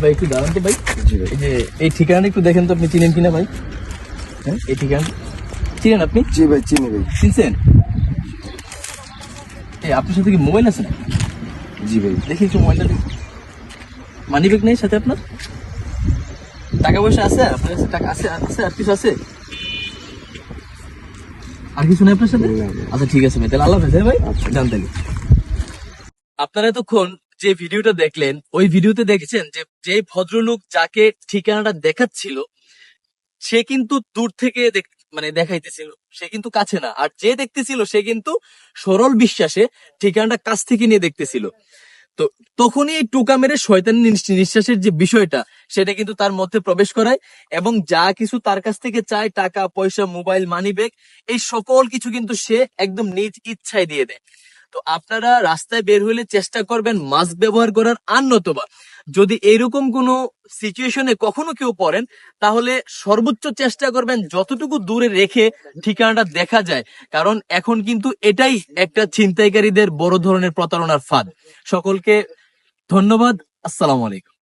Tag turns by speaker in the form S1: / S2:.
S1: ভাই একটু দাঁড়ান তো ভাই।
S2: জি ভাই।
S1: এই যে এই ঠিকানা একটু দেখেন তো, আপনি চিনেন কিনা ভাই? হ্যাঁ, এই ঠিকানা চিনেন আপনি?
S2: জি ভাই, চিনি ভাই।
S1: চিনছেন? আপনার সাথে কি মোবাইল আছে না?
S2: জি ভাই।
S1: দেখি একটু মোবাইলটা দেখি। মানি ব্যাগ নেই সাথে আপনার? টাকা পয়সা আছে আপনার কাছে? টাকা আছে? আছে আর কিছু আছে? আর কিছু নেই আপনার সাথে?
S2: না, না।
S1: আচ্ছা ঠিক আছে ভাই, তাহলে আল্লাহ হাফেজ। হ্যাঁ ভাই,
S2: আচ্ছা।
S1: জান তাহলে। আপনারা এতক্ষণ যে ভিডিওটা দেখলেন, ওই ভিডিওতে দেখেছেন যে যে ভদ্রলোক যাকে ঠিকানাটা দেখাচ্ছিল, সে কিন্তু দূর থেকে মানে দেখাইতেছিল, সে কিন্তু কাছে না। আর যে দেখতেছিল সে কিন্তু সরল বিশ্বাসে ঠিকানাটা কাছ থেকে নিয়ে দেখতেছিল। তো তখনই এই টোকা মেরে শয়তানি নিঃশ্বাসের যে বিষয়টা, সেটা কিন্তু তার মধ্যে প্রবেশ করায়, এবং যা কিছু তার কাছ থেকে চায়, টাকা পয়সা, মোবাইল, মানি ব্যাগ, এই সকল কিছু কিন্তু সে একদম নিজ ইচ্ছায় দিয়ে দেয়। তো আপনারা রাস্তায় বের হলে চেষ্টা করবেন মাস্ক ব্যবহার করার, আর নতুবা যদি এরকম কোনো সিচুয়েশনে কখনো কেউ পড়েন, তাহলে সর্বোচ্চ চেষ্টা করবেন যতটুকু দূরে রেখে ঠিকানাটা দেখা যায়। কারণ এখন কিন্তু এটাই একটা ছিনতাইকারীদের বড় ধরনের প্রতারণার ফাঁদ। সকলকে ধন্যবাদ। আসসালামু আলাইকুম।